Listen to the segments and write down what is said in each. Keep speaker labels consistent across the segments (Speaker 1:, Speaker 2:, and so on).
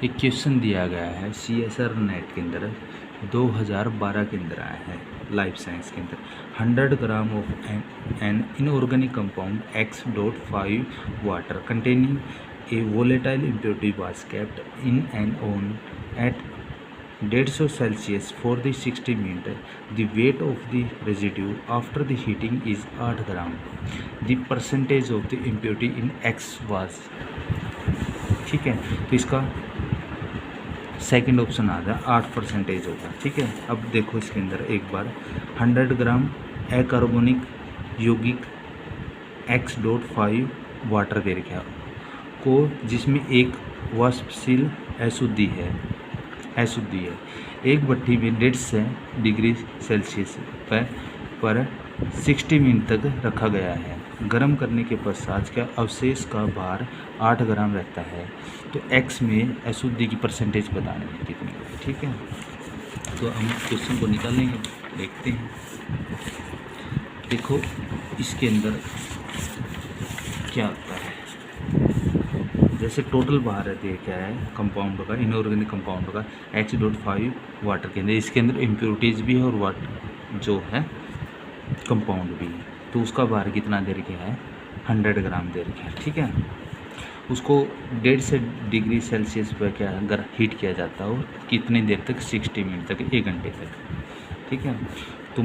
Speaker 1: एक क्वेश्चन दिया गया है CSR नेट के अंदर 2012 के अंदर आया है लाइफ साइंस के अंदर 100 gram of an inorganic compound X.5 water containing a volatile impurity was kept in an oven at 150 Celsius for the 60 minutes. The weight of the residue after the heating is 8 gram. The percentage of the impurity in X was, ठीक है। तो इसका second option आ गया 8% होगा, ठीक है। अब देखो इसके अंदर एक बार 100 ग्राम अकार्बनिक यौगिक X.5 वाटर दे रखा को, जिसमें एक वाष्पशील अशुद्धि है एक भट्टी में 150 डिग्री सेल्सियस पर 60 मिनट तक रखा गया है। गर्म करने के पश्चात का अवशेष का भार 8 ग्राम रहता है। तो X में अशुद्धि की परसेंटेज बतानी है कितनी है, ठीक है। तो हम क्वेश्चन को निकालेंगे, देखते हैं। देखो इसके अंदर क्या होता है, जैसे टोटल भार है क्या है कंपाउंड का, इनऑर्गेनिक कंपाउंड का X.5 वाटर के अंदर, इसके अंदर इम्प्योरिटीज़ भी है और वाटर जो है कंपाउंड भी है। तो उसका भार कितना दे रखा है 100 ग्राम दे रखा है, ठीक है। उसको 150 डिग्री सेल्सियस पर क्या अगर हीट किया जाता है और कितनी देर तक 60 मिनट तक, 1 घंटे तक, ठीक है। तो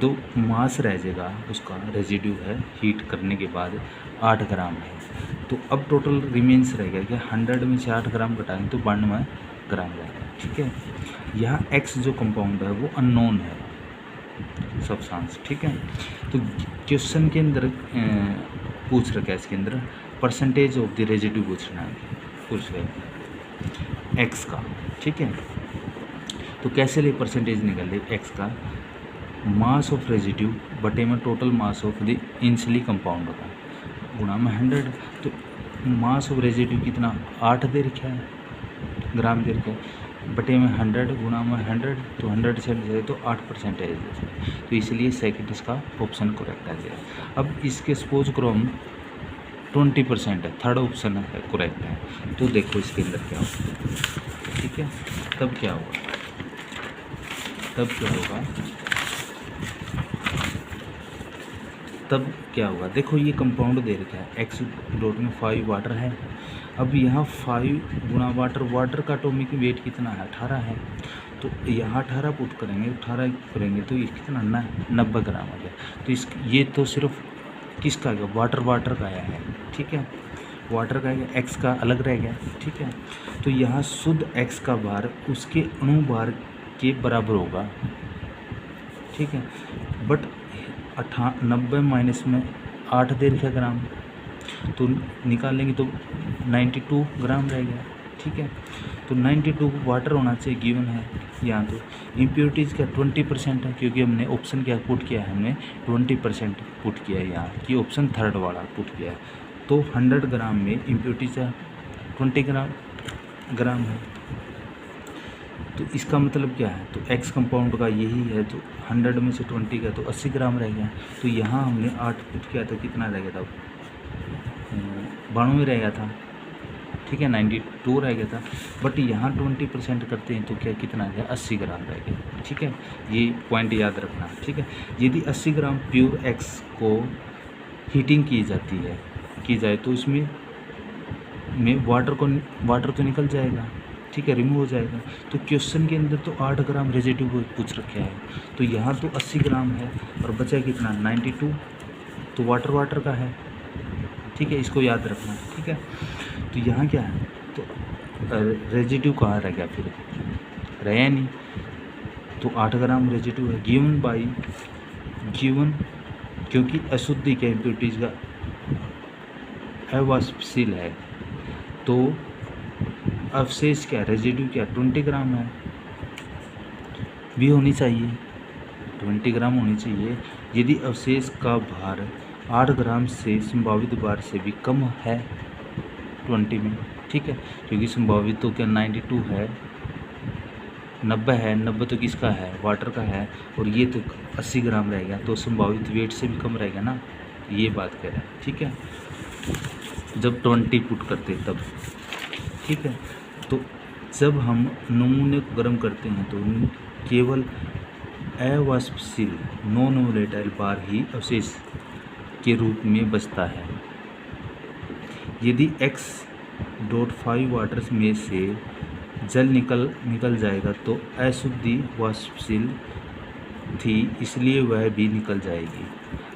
Speaker 1: दो मास रह जाएगा, उसका रेजिड्यू है हीट करने के बाद 8 ग्राम है। तो अब टोटल रिमेंस रहेगा क्या 100 में से 8 ग्राम घटाएंगे तो 92 ग्राम रहेगा, ठीक है। यहाँ X जो कंपाउंड है वो अननोन है सब्सटेंस, ठीक है। तो क्वेश्चन के अंदर पूछ रखा है, इसके अंदर परसेंटेज ऑफ द रेजिड्यू पूछ रहा है X का, ठीक है। तो कैसे ले परसेंटेज निकाले X का, मास ऑफ रेजिड्यू बटे में total mass of the initially compound का गुणा में 100। तो मास ऑफ रेजिड्यू कितना 8 दे रखा है ग्राम दे रखा है, बटे में 100 गुणा में 100, तो 100 से जाए तो 8% है। तो इसलिए सेकंड इसका ऑप्शन करेक्ट आ गया। अब इसके सपोज करो हम 20% है, थर्ड ऑप्शन है करेक्ट है। तो देखो इसके अंदर क्या होगा, ठीक है। तब क्या होगा देखो ये कंपाउंड दे रखा है X.5 वाटर है। अब यहाँ 5 गुणा वाटर का एटॉमिक वेट कितना है 18 है। तो यहाँ 18 पुट करेंगे, 18 करेंगे तो ये कितना 90 ग्राम आ गया। तो इस ये तो सिर्फ किसका आएगा वाटर का आया है, ठीक है। वाटर का आएगा, X का अलग रह गया, ठीक है। तो यहाँ शुद्ध X का भार उसके अणु भार के बराबर होगा, ठीक है। बट 90 माइनस में 8 दे रखा ग्राम, तो निकालेंगे तो 92 ग्राम रह गया, ठीक है। तो 92 वाटर होना चाहिए गिवन है। यहाँ तो इम्प्योरिटीज़ का 20% है, क्योंकि हमने ऑप्शन क्या पुट किया है, हमने 20% पुट किया है यहाँ कि ऑप्शन थर्ड वाला पुट किया है। तो 100 ग्राम में इम्प्योरिटीज़ का 20 ग्राम है। तो इसका मतलब क्या है, तो X कंपाउंड का यही है। तो 100 में से 20 का तो 80 ग्राम रह गया। तो यहाँ हमने 8 पुट किया था, कितना रह गया था 92 रह गया था, ठीक है। 92 रह गया था। बट यहाँ 20% करते हैं तो क्या कितना आ गया 80 ग्राम रह गया, ठीक है। ये पॉइंट याद रखना, ठीक है। यदि 80 ग्राम प्योर X को हीटिंग की जाए तो इसमें वाटर तो निकल जाएगा, ठीक है, रिमूव हो जाएगा। तो क्वेश्चन के अंदर तो 8 ग्राम रेजिड्यू पूछ रखा है। तो यहाँ तो 80 ग्राम है और बचा कितना 92, तो वाटर का है, ठीक है। इसको याद रखना, ठीक है। तो यहाँ क्या है, तो रेजिड्यू कहाँ रह गया, फिर रहा नहीं। तो 8 ग्राम रेजिड्यू है गिवन क्योंकि अशुद्धि के इम्प्योरिटीज़ का अवाष्पशील है। तो अवशेष क्या रेजिड्यू क्या 20 ग्राम है, भी होनी चाहिए 20 ग्राम होनी चाहिए। यदि अवशेष का भार 8 ग्राम से संभावित भार से भी कम है 20 में, ठीक है। क्योंकि संभावित तो क्या 92 है, 90 तो किसका है वाटर का है, और ये तो 80 ग्राम रह गया। तो संभावित वेट से भी कम रहेगा ना, ये बात कह रहा है, ठीक है। जब 20 पुट करते तब, ठीक है। तो जब हम नमूने को गर्म करते हैं तो केवल अवाष्पशील नॉन वोलेटाइल बार ही अवशेष के रूप में बचता है। यदि X.5 वाटर्स में से जल निकल जाएगा तो अशुद्धि वाष्पशील थी, इसलिए वह भी निकल जाएगी।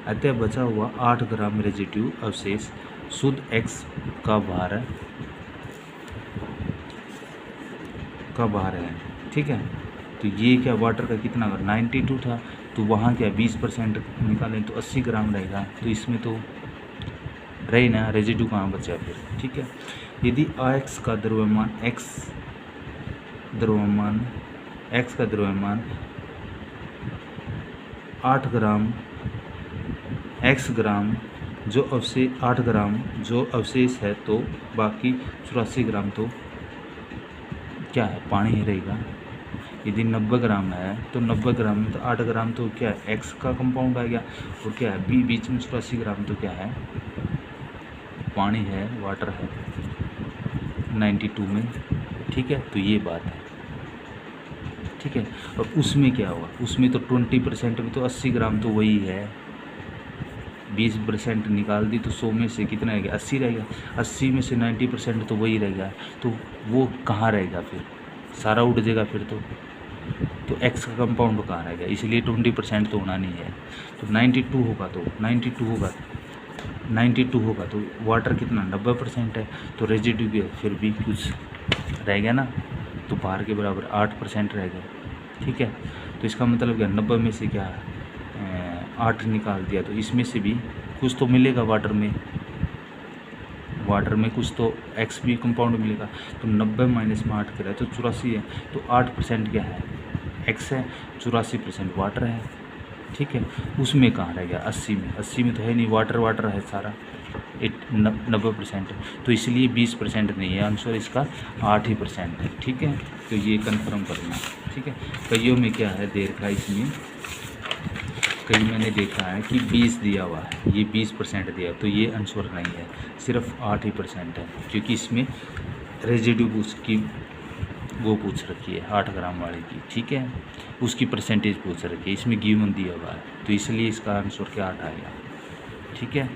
Speaker 1: अतः बचा हुआ 8 ग्राम रेजिड्यू अवशेष शुद्ध X का भार है। ठीक है, तो ये क्या वाटर का कितना, अगर 92 था तो वहाँ क्या 20% निकालें तो 80 ग्राम रहेगा, तो इसमें तो रहे ना, रेजिड्यू कहाँ बचा फिर। ठीक है, यदि X का द्रव्यमान 8 ग्राम X ग्राम जो 8 ग्राम जो अवशेष है, तो बाकी 84 ग्राम तो क्या है, पानी ही रहेगा। यदि 90 ग्राम है तो 90 ग्राम में तो 8 ग्राम तो क्या है, X का कंपाउंड आ गया, और क्या है बीच में 84 ग्राम तो क्या है, पानी है, वाटर है 92 में। ठीक है, तो ये बात है। ठीक है, और उसमें क्या हुआ, उसमें तो 20% में तो 80 ग्राम तो वही है, 20% निकाल दी तो 100 में से कितना रहेगा, 80 रहेगा। 80 में से 90% तो वही रहेगा, तो वो कहाँ रहेगा फिर, सारा उड़ जाएगा फिर तो X का कंपाउंड कहाँ रहेगा, इसलिए 20% तो होना नहीं है। तो 92 होगा तो वाटर कितना 90% है, तो रेजिड्यू भी फिर भी कुछ रहेगा ना, तो बाहर के बराबर 8% रहेगा। ठीक है, तो इसका मतलब क्या, 90 में से क्या 8 निकाल दिया, तो इसमें से भी कुछ तो मिलेगा वाटर में कुछ तो X भी कंपाउंड मिलेगा। तो 90 माइनस में 8 करें तो 84 है, तो 8% क्या है, X है, 84% वाटर है। ठीक है, उसमें कहाँ रह गया 80 में तो है नहीं, वाटर है सारा 90%, तो इसलिए 20% नहीं है आंसर, इसका 8% है। ठीक है, तो ये कंफर्म करना। ठीक है, कईयों में क्या है दे रखा है, इसमें कई मैंने देखा है कि 20 दिया हुआ है, ये 20% दिया, तो ये आंसर नहीं है, सिर्फ 8% है, क्योंकि इसमें रेजिड्यू उसकी वो पूछ रखी है 8 ग्राम वाली की। ठीक है, उसकी परसेंटेज पूछ रखी है, इसमें गिवन दिया हुआ है, तो इसलिए इसका आंसर क्या 8 आएगा। ठीक है।